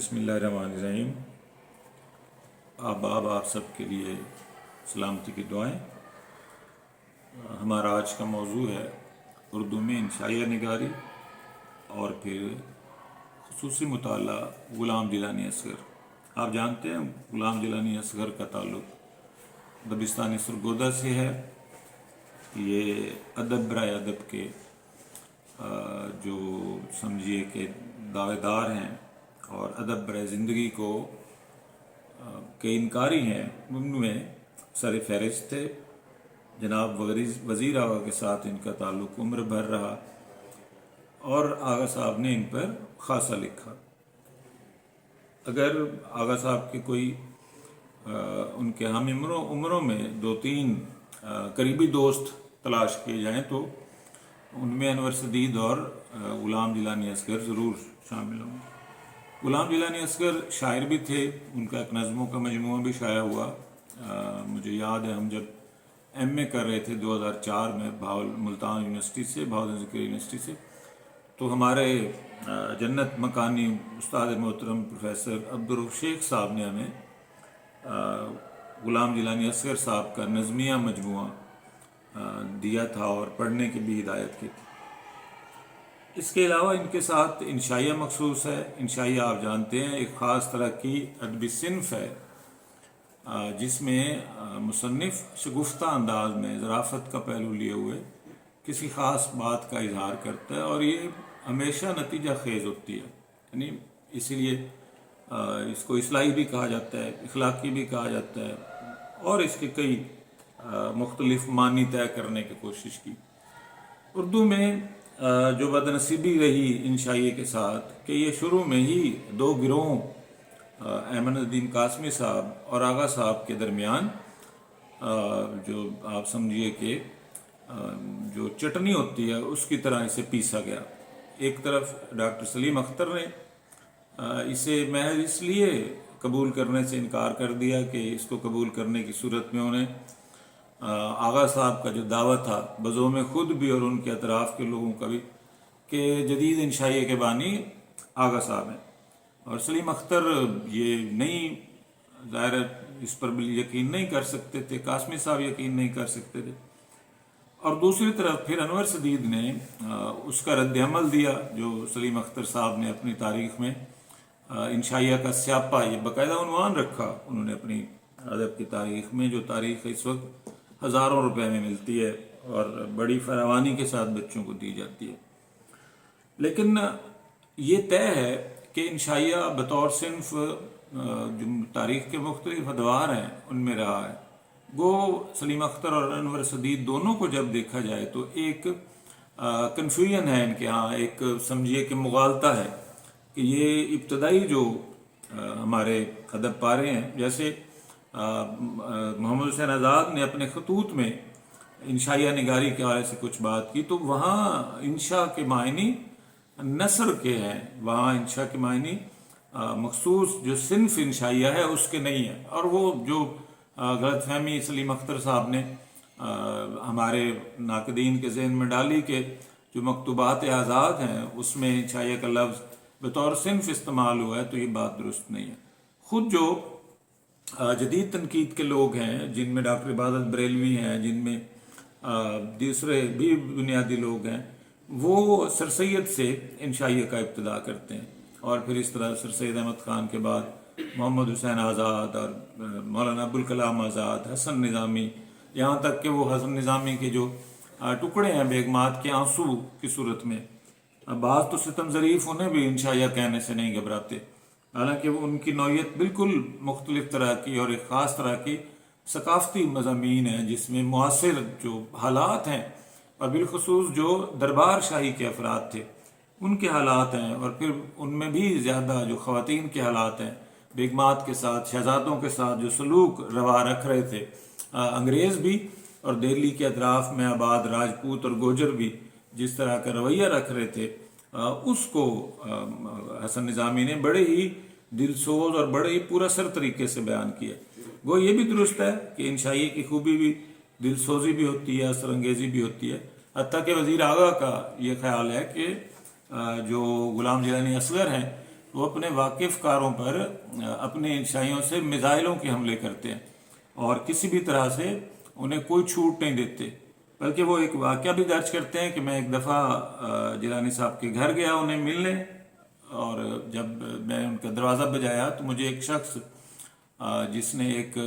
بسم اللہ الرحمن الرحیم۔ آباب آپ سب کے لیے سلامتی کی دعائیں۔ ہمارا آج کا موضوع ہے اردو میں انشائیہ نگاری اور پھر خصوصی مطالعہ غلام جیلانی اصغر۔ آپ جانتے ہیں غلام جیلانی اصغر کا تعلق دبستان سرگودا سے ہے۔ یہ ادب برائے ادب کے جو سمجھیے کہ دعوے دار ہیں اور ادب برائے زندگی کے انکاری ہیں، ان میں سر فہرست تھے۔ جناب وزیر آغا کے ساتھ ان کا تعلق عمر بھر رہا اور آغا صاحب نے ان پر خاصا لکھا۔ اگر آغا صاحب کے کوئی ان کے ہم عمروں میں دو تین قریبی دوست تلاش کیے جائیں تو ان میں انور سدید اور غلام جیلانی اصغر ضرور شامل ہوں۔ غلام جیلانی اصغر شاعر بھی تھے، ان کا ایک نظموں کا مجموعہ بھی شائع ہوا۔ مجھے یاد ہے ہم جب ایم اے کر رہے تھے 2004 میں ملتان یونیورسٹی سے، بہاول ذکر یونیورسٹی سے، تو ہمارے جنت مکانی استاد محترم پروفیسر عبدالرؤف شیخ صاحب نے ہمیں غلام جیلانی اصغر صاحب کا نظمیہ مجموعہ دیا تھا اور پڑھنے کی بھی ہدایت کی تھی۔ اس کے علاوہ ان کے ساتھ انشائیہ مخصوص ہے۔ انشائیہ آپ جانتے ہیں ایک خاص طرح کی ادبی صنف ہے جس میں مصنف شگفتہ انداز میں ظرافت کا پہلو لیے ہوئے کسی خاص بات کا اظہار کرتا ہے، اور یہ ہمیشہ نتیجہ خیز ہوتی ہے۔ یعنی اسی لیے اس کو اصلاحی بھی کہا جاتا ہے، اخلاقی بھی کہا جاتا ہے، اور اس کے کئی مختلف معنی طے کرنے کی کوشش کی۔ اردو میں جو بدنصیبی رہی انشائیے کے ساتھ کہ یہ شروع میں ہی دو گروہوں احمد الدین قاسمی صاحب اور آغا صاحب کے درمیان جو آپ سمجھیے کہ جو چٹنی ہوتی ہے اس کی طرح اسے پیسا گیا۔ ایک طرف ڈاکٹر سلیم اختر نے اسے محض اس لیے قبول کرنے سے انکار کر دیا کہ اس کو قبول کرنے کی صورت میں انہیں آغا صاحب کا جو دعویٰ تھا بزوم خود بھی اور ان کے اطراف کے لوگوں کا بھی کہ جدید انشائیہ کے بانی آغا صاحب ہیں، اور سلیم اختر یہ نہیں ظاہر اس پر بھی یقین نہیں کر سکتے تھے، قاسمی صاحب یقین نہیں کر سکتے تھے، اور دوسری طرف پھر انور سدید نے اس کا رد عمل دیا جو سلیم اختر صاحب نے اپنی تاریخ میں انشائیہ کا سیاپا، یہ باقاعدہ عنوان رکھا انہوں نے اپنی ادب کی تاریخ میں، جو تاریخ اس وقت ہزاروں روپے میں ملتی ہے اور بڑی فراوانی کے ساتھ بچوں کو دی جاتی ہے۔ لیکن یہ طے ہے کہ انشائیہ بطور صنف جو تاریخ کے مختلف ادوار ہیں ان میں رہا ہے۔ گو سلیم اختر اور انور سدید دونوں کو جب دیکھا جائے تو ایک کنفیوژن ہے ان کے ہاں، ایک سمجھیے کہ مغالطہ ہے کہ یہ ابتدائی جو ہمارے ادب پارے ہیں، جیسے محمد حسین آزاد نے اپنے خطوط میں انشائیہ نگاری کے حوالے سے کچھ بات کی، تو وہاں انشاء کے معنی نثر کے ہیں، وہاں انشاء کے معنی مخصوص جو صنف انشائیہ ہے اس کے نہیں ہیں، اور وہ جو غلط فہمی سلیم اختر صاحب نے ہمارے ناقدین کے ذہن میں ڈالی کہ جو مکتوبات آزاد ہیں اس میں انشائیہ کا لفظ بطور صنف استعمال ہوا ہے، تو یہ بات درست نہیں ہے۔ خود جو جدید تنقید کے لوگ ہیں جن میں ڈاکٹر عبادت بریلوی ہیں، جن میں دوسرے بھی بنیادی لوگ ہیں، وہ سر سید سے انشائیہ کا ابتدا کرتے ہیں، اور پھر اس طرح سر سید احمد خان کے بعد محمد حسین آزاد اور مولانا ابوالکلام آزاد، حسن نظامی، یہاں تک کہ وہ حسن نظامی کے جو ٹکڑے ہیں بیگمات کے آنسو کی صورت میں، بعض تو ستم ظریف انہیں بھی انشائیہ کہنے سے نہیں گھبراتے، حالانکہ وہ ان کی نوعیت بالکل مختلف طرح کی اور ایک خاص طرح کی ثقافتی مضامین ہیں جس میں معاصر جو حالات ہیں اور بالخصوص جو دربار شاہی کے افراد تھے ان کے حالات ہیں، اور پھر ان میں بھی زیادہ جو خواتین کے حالات ہیں، بیگمات کے ساتھ، شہزادوں کے ساتھ جو سلوک روا رکھ رہے تھے انگریز بھی، اور دہلی کے اطراف میں آباد راجپوت اور گوجر بھی جس طرح کا رویہ رکھ رہے تھے، اس کو حسن نظامی نے بڑے ہی دلسوز اور بڑے ہی پورا سر طریقے سے بیان کیا۔ وہ یہ بھی درست ہے کہ انشائیہ کی خوبی بھی دلسوزی بھی ہوتی ہے، اثر انگیزی بھی ہوتی ہے، حتیٰ کہ وزیر اعلیٰ کا یہ خیال ہے کہ جو غلام جیلانی اصغر ہیں وہ اپنے واقف کاروں پر اپنے انشائیوں سے میزائلوں کے حملے کرتے ہیں اور کسی بھی طرح سے انہیں کوئی چھوٹ نہیں دیتے، بلکہ وہ ایک واقعہ بھی درج کرتے ہیں کہ میں ایک دفعہ جیلانی صاحب کے گھر گیا انہیں ملنے، اور جب میں نے ان کا دروازہ بجایا تو مجھے ایک شخص جس نے ایک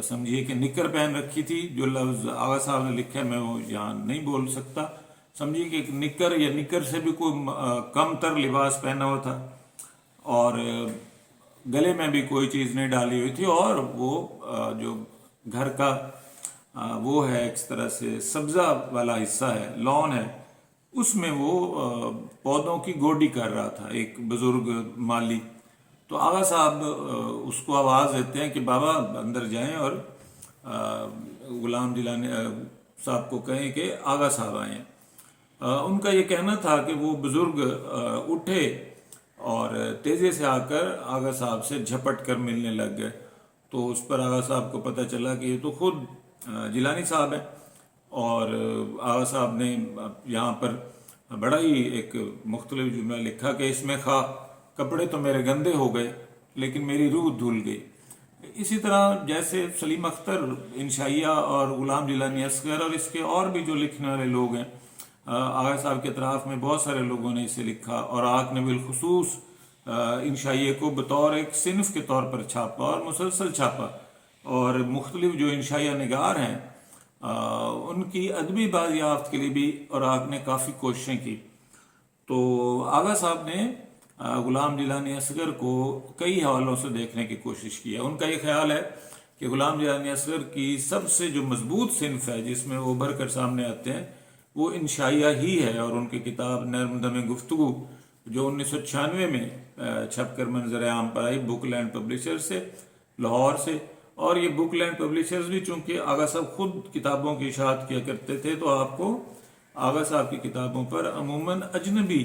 سمجھیے کہ نکر پہن رکھی تھی، جو لفظ آغا صاحب نے لکھا ہے میں وہ یہاں نہیں بول سکتا، سمجھیے کہ ایک نکر یا نکر سے بھی کوئی کم تر لباس پہنا ہوا تھا، اور گلے میں بھی کوئی چیز نہیں ڈالی ہوئی تھی، اور وہ جو گھر کا وہ ہے ایک طرح سے سبزہ والا حصہ ہے، لون ہے، اس میں وہ پودوں کی گوڈی کر رہا تھا ایک بزرگ مالی۔ تو آغا صاحب اس کو آواز دیتے ہیں کہ بابا اندر جائیں اور غلام جیلانی صاحب کو کہیں کہ آغا صاحب آئیں۔ ان کا یہ کہنا تھا کہ وہ بزرگ اٹھے اور تیزی سے آ کر آغا صاحب سے جھپٹ کر ملنے لگ گئے، تو اس پر آغا صاحب کو پتہ چلا کہ یہ تو خود جیلانی صاحب ہیں، اور آغا صاحب نے یہاں پر بڑا ہی ایک مختلف جملہ لکھا کہ اس میں خواہ کپڑے تو میرے گندے ہو گئے لیکن میری روح دھل گئی۔ اسی طرح جیسے سلیم اختر انشائیہ اور غلام جیلانی اصغر اور اس کے اور بھی جو لکھنے والے لوگ ہیں، آغا صاحب کے اطراف میں بہت سارے لوگوں نے اسے لکھا، اور آق نے بالخصوص انشائیے کو بطور ایک صنف کے طور پر چھاپا اور مسلسل چھاپا، اور مختلف جو انشائیہ نگار ہیں ان کی ادبی بازیافت کے لیے بھی اور آق نے کافی کوششیں کی۔ تو آغا صاحب نے غلام جیلانی اصغر کو کئی حوالوں سے دیکھنے کی کوشش کی ہے۔ ان کا یہ خیال ہے کہ غلام جیلانی اصغر کی سب سے جو مضبوط صنف ہے جس میں وہ ابھر کر سامنے آتے ہیں وہ انشائیہ ہی ہے، اور ان کی کتاب نرم دم گفتگو جو 1996 میں چھپ کر منظر عام پر آئی بک لینڈ پبلشر سے لاہور سے، اور یہ بک لینڈ پبلشرز بھی چونکہ آغا صاحب خود کتابوں کی اشاعت کیا کرتے تھے، تو آپ کو آغا صاحب کی کتابوں پر عموماً اجنبی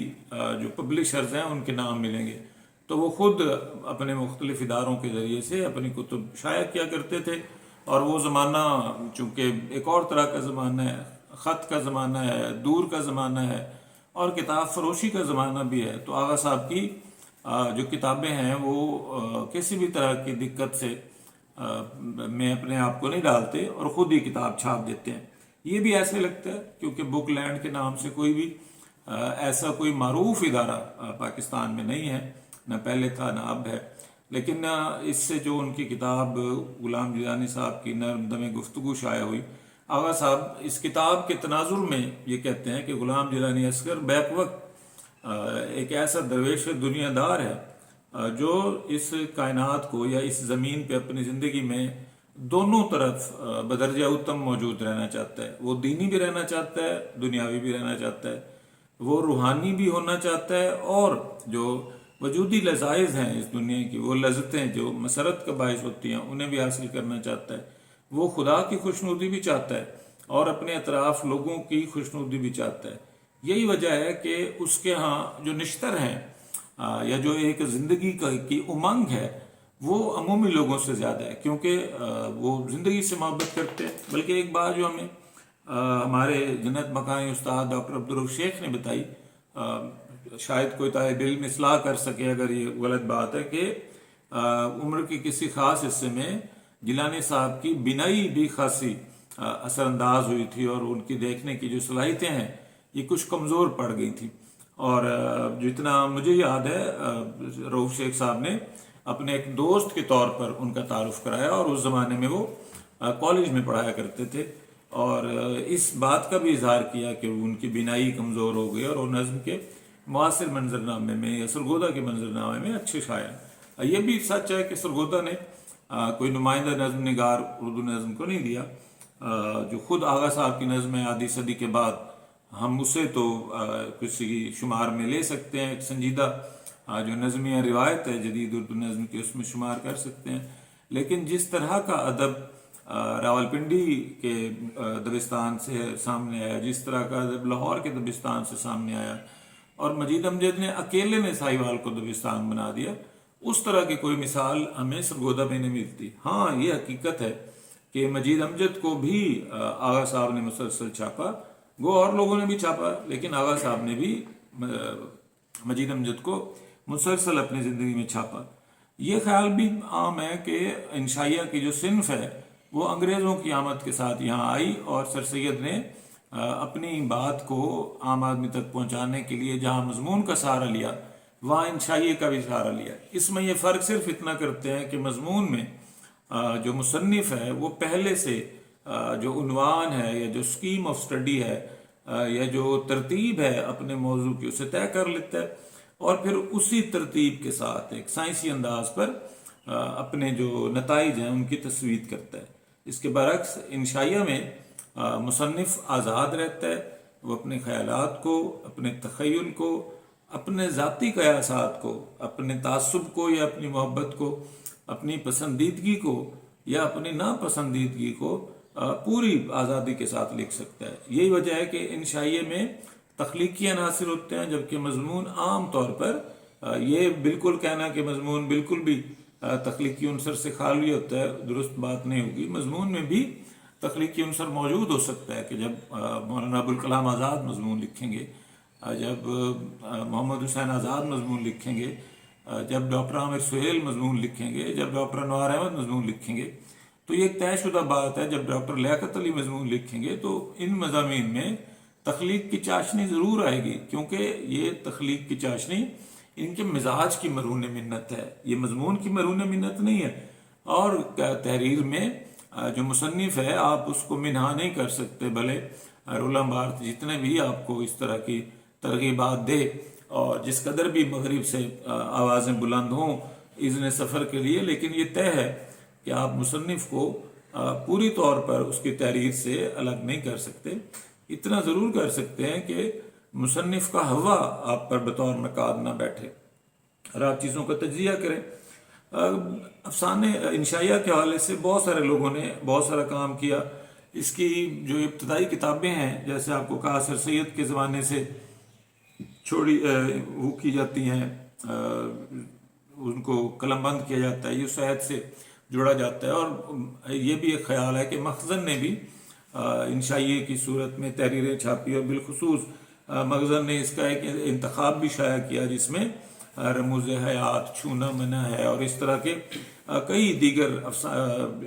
جو پبلشرز ہیں ان کے نام ملیں گے، تو وہ خود اپنے مختلف اداروں کے ذریعے سے اپنی کتب شائع کیا کرتے تھے، اور وہ زمانہ چونکہ ایک اور طرح کا زمانہ ہے، خط کا زمانہ ہے، دور کا زمانہ ہے، اور کتاب فروشی کا زمانہ بھی ہے، تو آغا صاحب کی جو کتابیں ہیں وہ کسی بھی طرح کی دقت سے میں اپنے آپ کو نہیں ڈالتے اور خود ہی کتاب چھاپ دیتے ہیں۔ یہ بھی ایسے لگتا ہے کیونکہ بک لینڈ کے نام سے کوئی بھی ایسا کوئی معروف ادارہ پاکستان میں نہیں ہے، نہ پہلے تھا نہ اب ہے، لیکن اس سے جو ان کی کتاب غلام جیلانی صاحب کی نرم دم گفتگو شائع ہوئی، آغا صاحب اس کتاب کے تناظر میں یہ کہتے ہیں کہ غلام جیلانی اصغر بیک وقت ایک ایسا درویش دنیا دار ہے جو اس کائنات کو یا اس زمین پہ اپنی زندگی میں دونوں طرف بدرجہ اتم موجود رہنا چاہتا ہے۔ وہ دینی بھی رہنا چاہتا ہے، دنیاوی بھی رہنا چاہتا ہے، وہ روحانی بھی ہونا چاہتا ہے، اور جو وجودی لذائذ ہیں اس دنیا کی، وہ لذتیں جو مسرت کا باعث ہوتی ہیں انہیں بھی حاصل کرنا چاہتا ہے۔ وہ خدا کی خوشنودی بھی چاہتا ہے اور اپنے اطراف لوگوں کی خوشنودی بھی چاہتا ہے۔ یہی وجہ ہے کہ اس کے ہاں جو نشتر ہیں یا جو ایک زندگی کی امنگ ہے وہ عمومی لوگوں سے زیادہ ہے، کیونکہ وہ زندگی سے محبت کرتے ہیں۔ بلکہ ایک بات جو ہمیں ہمارے جنت مکانی استاد ڈاکٹر عبدالرؤف شیخ نے بتائی، شاید کوئی طالب علم اصلاح کر سکے اگر یہ غلط بات ہے، کہ عمر کے کسی خاص حصے میں جیلانی صاحب کی بینائی بھی خاصی اثر انداز ہوئی تھی، اور ان کی دیکھنے کی جو صلاحیتیں ہیں یہ کچھ کمزور پڑ گئی تھیں، اور جتنا مجھے یاد ہے رؤف شیخ صاحب نے اپنے ایک دوست کے طور پر ان کا تعارف کرایا، اور اس زمانے میں وہ کالج میں پڑھایا کرتے تھے، اور اس بات کا بھی اظہار کیا کہ ان کی بینائی کمزور ہو گئی، اور وہ نظم کے معاصر منظرنامے میں یا سرگودا کے منظرنامے میں اچھے شاعر ہیں۔ یہ بھی سچ ہے کہ سرگودا نے کوئی نمائندہ نظم نگار اردو نظم کو نہیں دیا، جو خود آغا صاحب کی نظم ہے آدھی صدی کے بعد، ہم اسے تو کسی شمار میں لے سکتے ہیں، ایک سنجیدہ جو نظمیہ روایت ہے جدید اردو نظم کی اس میں شمار کر سکتے ہیں، لیکن جس طرح کا ادب راولپنڈی کے دبستان سے سامنے آیا، جس طرح کا ادب لاہور کے دبستان سے سامنے آیا، اور مجید امجد نے اکیلے نے ساہیوال کو دبستان بنا دیا، اس طرح کی کوئی مثال ہمیں سرگودا میں نہیں ملتی۔ ہاں یہ حقیقت ہے کہ مجید امجد کو بھی آغا صاحب نے مسلسل چھاپا، گو اور لوگوں نے بھی چھاپا، لیکن آغا صاحب نے بھی مجید امجد کو مسلسل اپنی زندگی میں چھاپا۔ یہ خیال بھی عام ہے کہ انشائیہ کی جو صنف ہے وہ انگریزوں کی آمد کے ساتھ یہاں آئی، اور سر سید نے اپنی بات کو عام آدمی تک پہنچانے کے لیے جہاں مضمون کا سہارا لیا وہاں انشائیے کا بھی سہارا لیا۔ اس میں یہ فرق صرف اتنا کرتے ہیں کہ مضمون میں جو مصنف ہے وہ پہلے سے جو عنوان ہے یا جو اسکیم آف اسٹڈی ہے یا جو ترتیب ہے اپنے موضوع کی اسے طے کر لیتا ہے، اور پھر اسی ترتیب کے ساتھ ایک سائنسی انداز پر اپنے جو نتائج ہیں ان کی تصویر کرتا ہے۔ اس کے برعکس انشائیہ میں مصنف آزاد رہتا ہے، وہ اپنے خیالات کو، اپنے تخیل کو، اپنے ذاتی قیاسات کو، اپنے تعصب کو یا اپنی محبت کو، اپنی پسندیدگی کو یا اپنی ناپسندیدگی کو پوری آزادی کے ساتھ لکھ سکتا ہے۔ یہی وجہ ہے کہ انشائیے میں تخلیقی عناصر ہوتے ہیں، جبکہ مضمون عام طور پر یہ بالکل کہنا کہ مضمون بالکل بھی تخلیقی عنصر سے خالی ہوتا ہے درست بات نہیں ہوگی۔ مضمون میں بھی تخلیقی عنصر موجود ہو سکتا ہے کہ جب مولانا ابوالکلام آزاد مضمون لکھیں گے، جب محمد حسین آزاد مضمون لکھیں گے، جب ڈاکٹر عامر سہیل مضمون لکھیں گے، جب ڈاکٹر انوار احمد مضمون لکھیں گے، تو یہ ایک طے شدہ بات ہے جب ڈاکٹر لیاقت علی مضمون لکھیں گے تو ان مضامین میں تخلیق کی چاشنی ضرور آئے گی، کیونکہ یہ تخلیق کی چاشنی ان کے مزاج کی مرہون منت ہے، یہ مضمون کی مرہون منت نہیں ہے۔ اور تحریر میں جو مصنف ہے آپ اس کو منہا نہیں کر سکتے، بھلے رولم بارت جتنے بھی آپ کو اس طرح کی ترغیبات دے اور جس قدر بھی مغرب سے آوازیں بلند ہوں اذن سفر کے لیے، لیکن یہ طے ہے کہ آپ مصنف کو پوری طور پر اس کی تحریر سے الگ نہیں کر سکتے۔ اتنا ضرور کر سکتے ہیں کہ مصنف کا ہوا آپ پر بطور نقاد نہ بیٹھے اور آپ چیزوں کا تجزیہ کریں۔ افسانے انشائیہ کے حوالے سے بہت سارے لوگوں نے بہت سارا کام کیا۔ اس کی جو ابتدائی کتابیں ہیں، جیسے آپ کو کہا سر سید کے زمانے سے چھوڑی وہ کی جاتی ہیں، ان کو قلم بند کیا جاتا ہے، یہ شاید سے جوڑا جاتا ہے، اور یہ بھی ایک خیال ہے کہ مخزن نے بھی انشائیے کی صورت میں تحریریں چھاپی، اور بالخصوص مخزن نے اس کا ایک انتخاب بھی شائع کیا جس میں رموز حیات، چھونا منع ہے، اور اس طرح کے کئی دیگر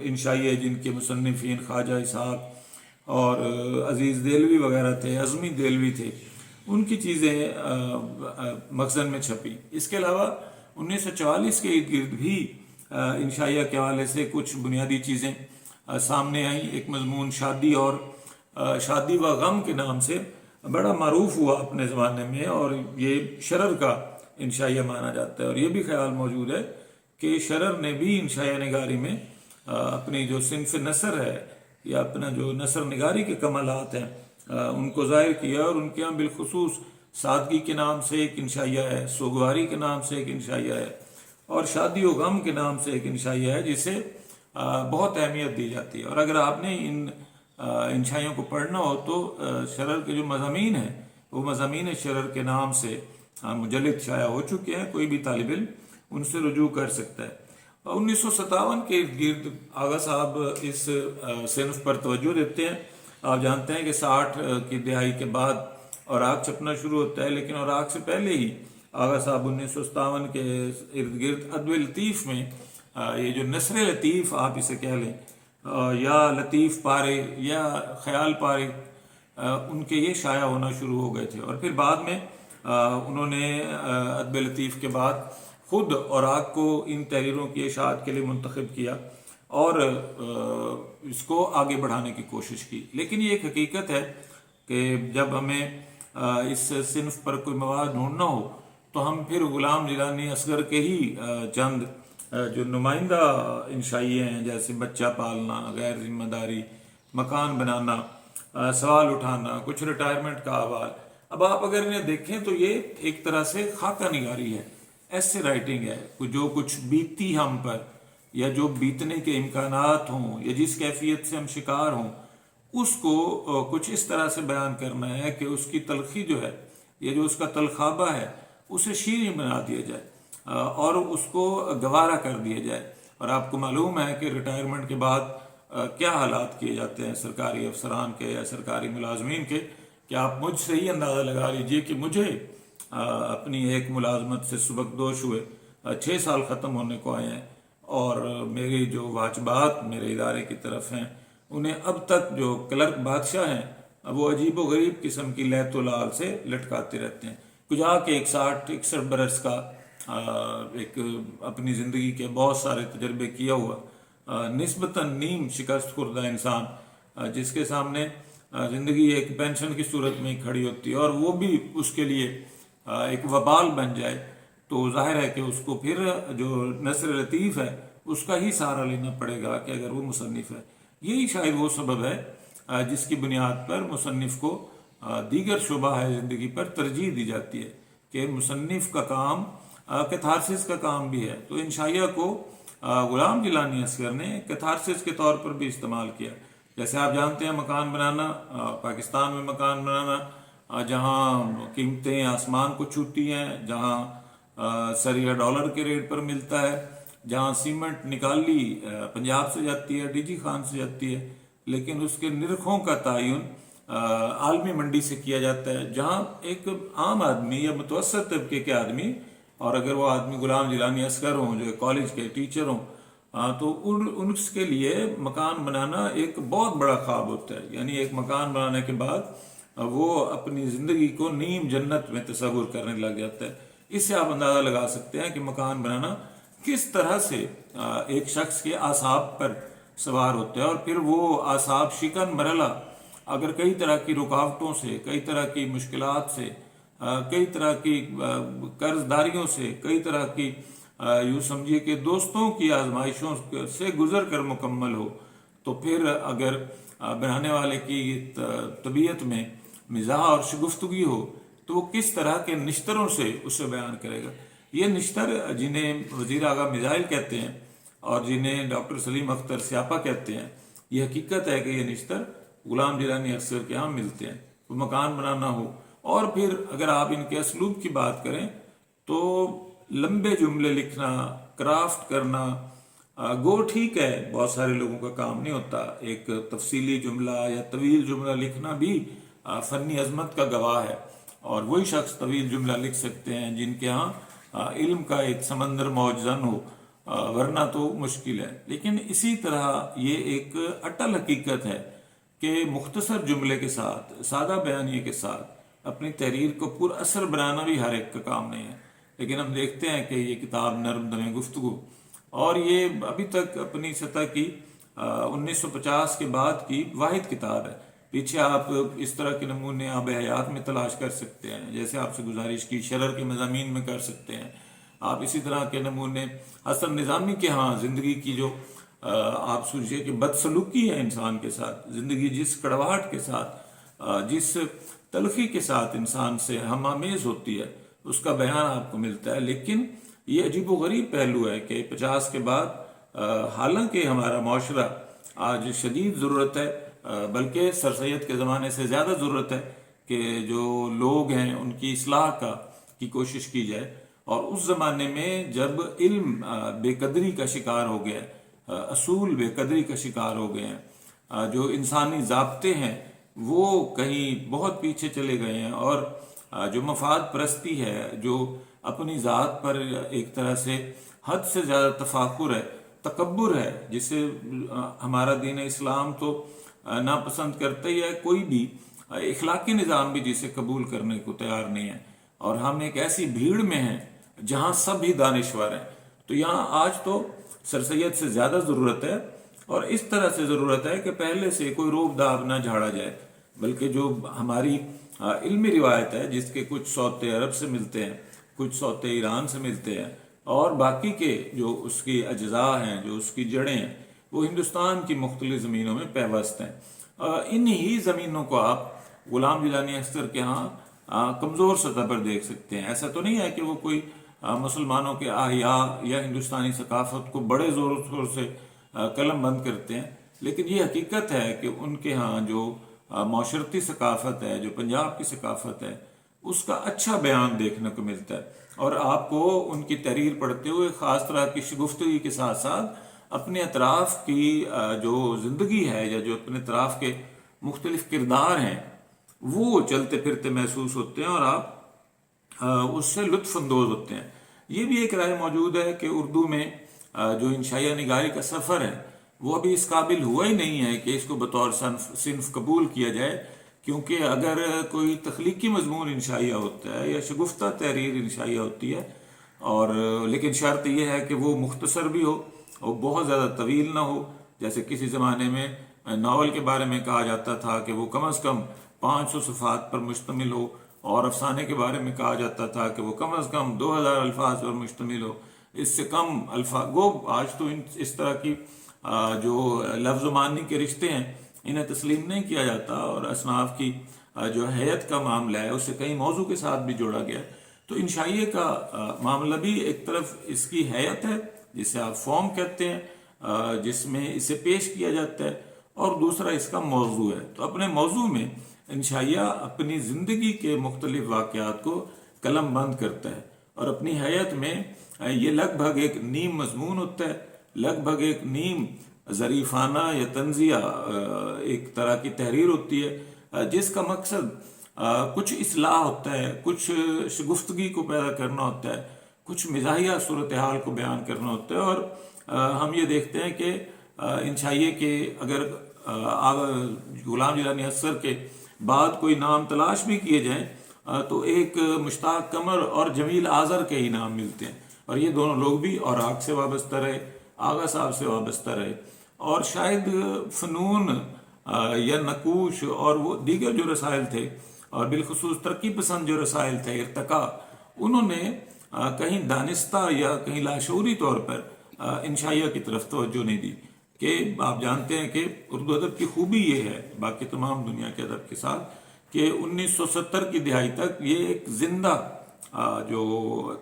انشائیے جن کے مصنفین خواجہ اسحاق اور عزیز دہلوی وغیرہ تھے، عزمی دہلوی تھے، ان کی چیزیں مخزن میں چھپی۔ اس کے علاوہ 1944 کے ارد گرد بھی انشائیہ کے حوالے سے کچھ بنیادی چیزیں سامنے آئیں۔ ایک مضمون شادی اور شادی و غم کے نام سے بڑا معروف ہوا اپنے زمانے میں، اور یہ شرر کا انشائیہ مانا جاتا ہے، اور یہ بھی خیال موجود ہے کہ شرر نے بھی انشائیہ نگاری میں اپنی جو صنف نثر ہے یا اپنا جو نثر نگاری کے کمالات ہیں ان کو ظاہر کیا، اور ان کے یہاں بالخصوص سادگی کے نام سے ایک انشائیہ ہے، سوگواری کے نام سے ایک انشائیہ ہے، اور شادی و غم کے نام سے ایک انشائیہ ہے جسے بہت اہمیت دی جاتی ہے۔ اور اگر آپ نے ان انشائیوں کو پڑھنا ہو تو شرر کے جو مضامین ہیں وہ مضامین شرر کے نام سے مجلد شائع ہو چکے ہیں، کوئی بھی طالب علم ان سے رجوع کر سکتا ہے۔ 1957 کے ارد گرد آغا صاحب اس صنف پر توجہ دیتے ہیں۔ آپ جانتے ہیں کہ 60 کی دہائی کے بعد اوراق چھپنا شروع ہوتا ہے، لیکن اوراق سے پہلے ہی آغا صاحب 1957 کے ارد گرد ادب لطیف میں یہ جو نثر لطیف آپ اسے کہہ لیں یا لطیف پارے یا خیال پارے، ان کے یہ شائع ہونا شروع ہو گئے تھے، اور پھر بعد میں انہوں نے ادب لطیف کے بعد خود اوراق کو ان تحریروں کی اشاعت کے لیے منتخب کیا اور اس کو آگے بڑھانے کی کوشش کی۔ لیکن یہ ایک حقیقت ہے کہ جب ہمیں اس صنف پر کوئی مواد ڈھونڈنا ہو تو ہم پھر غلام جیلانی اصغر کے ہی چند جو نمائندہ انشائیے ہیں، جیسے بچہ پالنا، غیر ذمہ داری، مکان بنانا، سوال اٹھانا، کچھ ریٹائرمنٹ کا احوال، اب آپ اگر انہیں دیکھیں تو یہ ایک طرح سے خاکہ نگاری ہے، ایسے رائٹنگ ہے، جو کچھ بیتی ہم پر یا جو بیتنے کے امکانات ہوں یا جس کیفیت سے ہم شکار ہوں اس کو کچھ اس طرح سے بیان کرنا ہے کہ اس کی تلخی جو ہے یا جو اس کا تلخابہ ہے اسے شیریں بنا دیا جائے اور اس کو گوارا کر دیا جائے۔ اور آپ کو معلوم ہے کہ ریٹائرمنٹ کے بعد کیا حالات کیے جاتے ہیں سرکاری افسران کے یا سرکاری ملازمین کے، کہ آپ مجھ سے ہی اندازہ لگا لیجئے کہ مجھے اپنی ایک ملازمت سے سبکدوش ہوئے 6 سال ختم ہونے کو آئے ہیں، اور میری جو واجبات میرے ادارے کی طرف ہیں انہیں اب تک جو کلرک بادشاہ ہیں وہ عجیب و غریب قسم کی لیت و لال سے لٹکاتے رہتے ہیں۔ کجا کے 61-61 برس کا ایک اپنی زندگی کے بہت سارے تجربے کیا ہوا نسبتاً نیم شکست خوردہ انسان، جس کے سامنے زندگی ایک پینشن کی صورت میں کھڑی ہوتی ہے اور وہ بھی اس کے لیے ایک وبال بن جائے، تو ظاہر ہے کہ اس کو پھر جو نثر لطیف ہے اس کا ہی سہارا لینا پڑے گا کہ اگر وہ مصنف ہے۔ یہی شاید وہ سبب ہے جس کی بنیاد پر مصنف کو دیگر شعبہ ہے زندگی پر ترجیح دی جاتی ہے، کہ مصنف کا کام کیتھارسس کا کام بھی ہے۔ تو انشائیہ کو غلام جیلانی اصغر نے کیتھارسس کے طور پر بھی استعمال کیا۔ جیسے آپ جانتے ہیں مکان بنانا، پاکستان میں مکان بنانا جہاں قیمتیں آسمان کو چھوتی ہیں، جہاں سریہ ڈالر کے ریٹ پر ملتا ہے، جہاں سیمنٹ نکالی پنجاب سے جاتی ہے، ڈی جی خان سے جاتی ہے، لیکن اس کے نرخوں کا تعین عالمی منڈی سے کیا جاتا ہے، جہاں ایک عام آدمی یا متوسط طبقے کے آدمی، اور اگر وہ آدمی غلام جیلانی اصغر ہوں جو کالج کے ٹیچر ہوں، تو ان کے لیے مکان بنانا ایک بہت بڑا خواب ہوتا ہے۔ یعنی ایک مکان بنانے کے بعد وہ اپنی زندگی کو نیم جنت میں تصور کرنے لگ جاتا ہے۔ اس سے آپ اندازہ لگا سکتے ہیں کہ مکان بنانا کس طرح سے ایک شخص کے اعصاب پر سوار ہوتا ہے، اور پھر وہ اعصاب شکن مرحلہ اگر کئی طرح کی رکاوٹوں سے، کئی طرح کی مشکلات سے، کئی طرح کی قرض داریوں سے، کئی طرح کی یوں سمجھیے کہ دوستوں کی آزمائشوں سے گزر کر مکمل ہو، تو پھر اگر بنانے والے کی طبیعت میں مزاح اور شگفتگی ہو تو وہ کس طرح کے نشتروں سے اسے بیان کرے گا۔ یہ نشتر جنہیں وزیر اعلیٰ میزائل کہتے ہیں اور جنہیں ڈاکٹر سلیم اختر سیاپا کہتے ہیں، یہ حقیقت ہے کہ یہ نشتر غلام جیلانی اصغر کے ہاں ملتے ہیں۔ وہ مکان بنانا ہو، اور پھر اگر آپ ان کے اسلوب کی بات کریں تو لمبے جملے لکھنا، کرافٹ کرنا، گو ٹھیک ہے بہت سارے لوگوں کا کام نہیں ہوتا، ایک تفصیلی جملہ یا طویل جملہ لکھنا بھی فنی عظمت کا گواہ ہے، اور وہی شخص طویل جملہ لکھ سکتے ہیں جن کے ہاں علم کا ایک سمندر موجزن ہو، ورنہ تو مشکل ہے۔ لیکن اسی طرح یہ ایک اٹل حقیقت ہے کہ مختصر جملے کے ساتھ، سادہ بیانیے کے ساتھ اپنی تحریر کو پر اثر بنانا بھی ہر ایک کا کام نہیں ہے۔ لیکن ہم دیکھتے ہیں کہ یہ کتاب نرم دم گفتگو، اور یہ ابھی تک اپنی سطح کی 1950 کے بعد کی واحد کتاب ہے۔ پیچھے آپ اس طرح کے نمونے آب حیات میں تلاش کر سکتے ہیں، جیسے آپ سے گزارش کی شرر کے مضامین میں کر سکتے ہیں۔ آپ اسی طرح کے نمونے حسن نظامی کے ہاں زندگی کی جو آپ سوچئے کہ بدسلوکی ہے انسان کے ساتھ، زندگی جس کڑواہٹ کے ساتھ، جس تلخی کے ساتھ انسان سے ہم آمیز ہوتی ہے، اس کا بیان آپ کو ملتا ہے۔ لیکن یہ عجیب و غریب پہلو ہے کہ 50 کے بعد حالانکہ ہمارا معاشرہ آج شدید ضرورت ہے، بلکہ سر سید کے زمانے سے زیادہ ضرورت ہے کہ جو لوگ ہیں ان کی اصلاح کی کوشش کی جائے، اور اس زمانے میں جب علم بے قدری کا شکار ہو گیا، اصول بے قدری کا شکار ہو گئے ہیں، جو انسانی ضابطے ہیں وہ کہیں بہت پیچھے چلے گئے ہیں، اور جو مفاد پرستی ہے، جو اپنی ذات پر ایک طرح سے حد سے زیادہ تفاخر ہے، تکبر ہے، جسے ہمارا دین اسلام تو ناپسند کرتا ہی ہے، کوئی بھی اخلاقی نظام بھی جسے قبول کرنے کو تیار نہیں ہے، اور ہم ایک ایسی بھیڑ میں ہیں جہاں سب ہی دانشور ہیں۔ تو یہاں آج تو سر سید سے زیادہ ضرورت ہے، اور اس طرح سے ضرورت ہے کہ پہلے سے کوئی روب داب نہ جھاڑا جائے، بلکہ جو ہماری علمی روایت ہے، جس کے کچھ سوتے عرب سے ملتے ہیں، کچھ سوتے ایران سے ملتے ہیں، اور باقی کے جو اس کی اجزاء ہیں، جو اس کی جڑیں ہیں، وہ ہندوستان کی مختلف زمینوں میں پیوست ہیں۔ انہی زمینوں کو آپ غلام جیلانی اصغر کے ہاں کمزور سطح پر دیکھ سکتے ہیں۔ ایسا تو نہیں ہے کہ وہ کوئی مسلمانوں کے احیاء یا ہندوستانی ثقافت کو بڑے زور و شور سے قلم بند کرتے ہیں، لیکن یہ حقیقت ہے کہ ان کے ہاں جو معاشرتی ثقافت ہے، جو پنجاب کی ثقافت ہے، اس کا اچھا بیان دیکھنے کو ملتا ہے، اور آپ کو ان کی تحریر پڑھتے ہوئے خاص طرح کی شگفتگی کے ساتھ ساتھ اپنے اطراف کی جو زندگی ہے، یا جو اپنے اطراف کے مختلف کردار ہیں وہ چلتے پھرتے محسوس ہوتے ہیں، اور آپ اس سے لطف اندوز ہوتے ہیں۔ یہ بھی ایک رائے موجود ہے کہ اردو میں جو انشائیہ نگاری کا سفر ہے وہ ابھی اس قابل ہوا ہی نہیں ہے کہ اس کو بطور صنف قبول کیا جائے، کیونکہ اگر کوئی تخلیقی مضمون انشائیہ ہوتا ہے یا شگفتہ تحریر انشائیہ ہوتی ہے، اور لیکن شرط یہ ہے کہ وہ مختصر بھی ہو اور بہت زیادہ طویل نہ ہو، جیسے کسی زمانے میں ناول کے بارے میں کہا جاتا تھا کہ وہ کم از کم 500 صفحات پر مشتمل ہو، اور افسانے کے بارے میں کہا جاتا تھا کہ وہ کم از کم 2000 الفاظ پر مشتمل ہو، اس سے کم الفاظ گو آج تو اس طرح کی جو لفظ و معنی کے رشتے ہیں انہیں تسلیم نہیں کیا جاتا، اور اصناف کی جو حیت کا معاملہ ہے اسے کئی موضوع کے ساتھ بھی جوڑا گیا ہے۔ تو انشائیے کا معاملہ بھی ایک طرف اس کی حیت ہے جسے آپ فارم کہتے ہیں، جس میں اسے پیش کیا جاتا ہے، اور دوسرا اس کا موضوع ہے۔ تو اپنے موضوع میں انشائیہ اپنی زندگی کے مختلف واقعات کو قلم بند کرتا ہے، اور اپنی حیت میں یہ لگ بھگ ایک نیم مضمون ہوتا ہے، لگ بھگ ایک نیم ظریفانہ یا طنزیہ ایک طرح کی تحریر ہوتی ہے، جس کا مقصد کچھ اصلاح ہوتا ہے، کچھ شگفتگی کو پیدا کرنا ہوتا ہے، کچھ مزاحیہ صورتحال کو بیان کرنا ہوتا ہے۔ اور ہم یہ دیکھتے ہیں کہ انشائیے کے اگر غلام جیلانی اثر کے بعد کوئی نام تلاش بھی کیے جائیں تو ایک مشتاق قمر اور جمیل آذر کے ہی نام ملتے ہیں، اور یہ دونوں لوگ بھی اوراق سے وابستہ رہے، آغا صاحب سے وابستہ رہے، اور شاید فنون یا نقوش اور وہ دیگر جو رسائل تھے، اور بالخصوص ترقی پسند جو رسائل تھے ارتقاء، انہوں نے کہیں دانستہ یا کہیں لاشعوری طور پر انشائیہ کی طرف توجہ نہیں دی۔ کہ آپ جانتے ہیں کہ اردو ادب کی خوبی یہ ہے باقی تمام دنیا کے ادب کے ساتھ کہ 1970 کی دہائی تک یہ ایک زندہ جو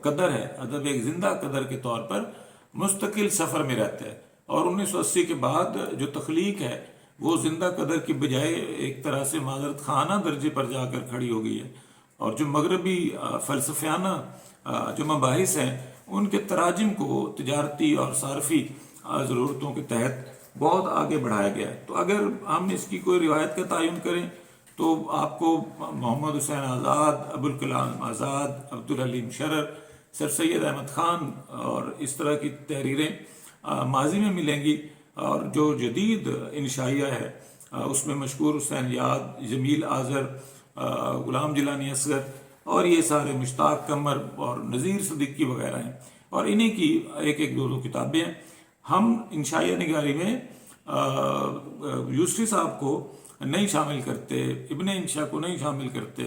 قدر ہے، ادب ایک زندہ قدر کے طور پر مستقل سفر میں رہتا ہے، اور 1980 کے بعد جو تخلیق ہے وہ زندہ قدر کی بجائے ایک طرح سے معذرت خانہ درجے پر جا کر کھڑی ہو گئی ہے، اور جو مغربی فلسفیانہ جو مباحث ہیں ان کے تراجم کو تجارتی اور صارفی ضرورتوں کے تحت بہت آگے بڑھایا گیا ہے۔ تو اگر ہم اس کی کوئی روایت کا تعین کریں تو آپ کو محمد حسین آزاد، ابوالکلام آزاد، عبدالحلیم شرر، سر سید احمد خان اور اس طرح کی تحریریں ماضی میں ملیں گی، اور جو جدید انشائیہ ہے اس میں مشکور حسین یاد، جمیل آذر، غلام جیلانی اصغر اور یہ سارے مشتاق قمر اور نذیر صدیقی وغیرہ ہیں، اور انہی کی ایک ایک دو کتابیں ہیں۔ ہم انشائیہ نگاری میں یوسفی صاحب کو نہیں شامل کرتے، ابن انشا کو نہیں شامل کرتے،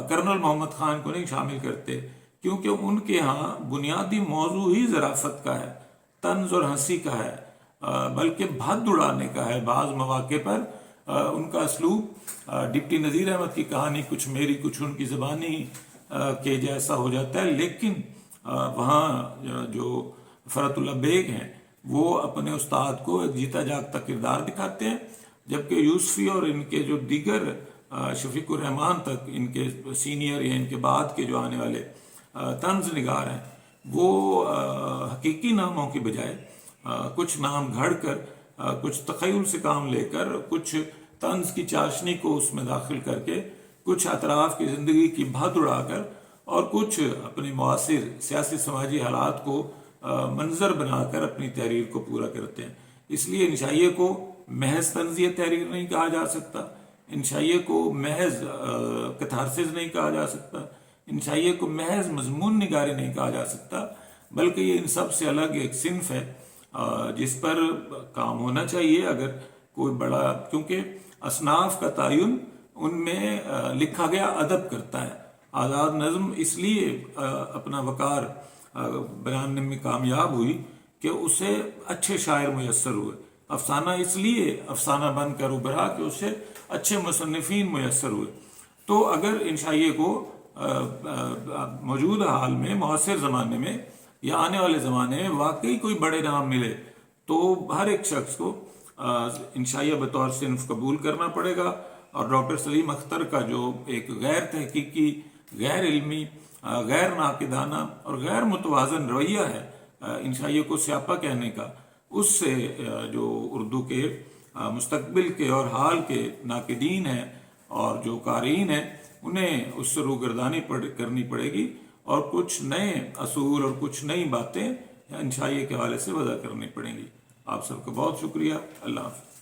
کرنل محمد خان کو نہیں شامل کرتے، کیونکہ ان کے ہاں بنیادی موضوع ہی ظرافت کا ہے، طنز اور ہنسی کا ہے، بلکہ بھد اڑانے کا ہے۔ بعض مواقع پر ان کا اسلوب ڈپٹی نذیر احمد کی کہانی کچھ میری کچھ ان کی زبانی کے جیسا ہو جاتا ہے، لیکن وہاں جو فرت اللہ بیگ ہیں وہ اپنے استاد کو ایک جیتا جاگتا کردار دکھاتے ہیں، جبکہ یوسفی اور ان کے جو دیگر شفیق الرحمان تک ان کے سینئر یا ان کے بعد کے جو آنے والے طنز نگار ہیں وہ حقیقی ناموں کی بجائے کچھ نام گھڑ کر، کچھ تخیل سے کام لے کر، کچھ طنز کی چاشنی کو اس میں داخل کر کے، کچھ اطراف کی زندگی کی بھد اڑا کر، اور کچھ اپنے معاصر سیاسی سماجی حالات کو منظر بنا کر اپنی تحریر کو پورا کرتے ہیں۔ اس لیے انشائیہ کو محض طنزیہ تحریر نہیں کہا جا سکتا، انشائیہ کو محض کتھارسس نہیں کہا جا سکتا، انشائیہ کو محض مضمون نگاری نہیں کہا جا سکتا، بلکہ یہ ان سب سے الگ ایک صنف ہے جس پر کام ہونا چاہیے اگر کوئی بڑا، کیونکہ اصناف کا تعین ان میں لکھا گیا ادب کرتا ہے۔ آزاد نظم اس لیے اپنا وقار بنانے میں کامیاب ہوئی کہ اسے اچھے شاعر میسر ہوئے، افسانہ اس لیے افسانہ بن کر ابھرا کہ اسے اچھے مصنفین میسر ہوئے۔ تو اگر انشائیہ کو موجودہ حال میں، معاصر زمانے میں یا آنے والے زمانے میں واقعی کوئی بڑے نام ملے تو ہر ایک شخص کو انشائیہ بطور صنف قبول کرنا پڑے گا، اور ڈاکٹر سلیم اختر کا جو ایک غیر تحقیقی، غیر علمی، غیر ناقدانہ اور غیر متوازن رویہ ہے انشائیہ کو سیاپا کہنے کا، اس سے جو اردو کے مستقبل کے اور حال کے ناقدین ہیں اور جو قارئین ہیں انہیں اس سے روگردانی کرنی پڑے گی اور کچھ نئے اصول اور کچھ نئی باتیں انشائیہ کے حوالے سے وضع کرنی پڑیں گی۔ آپ سب کا بہت شکریہ۔ اللہ حافظ۔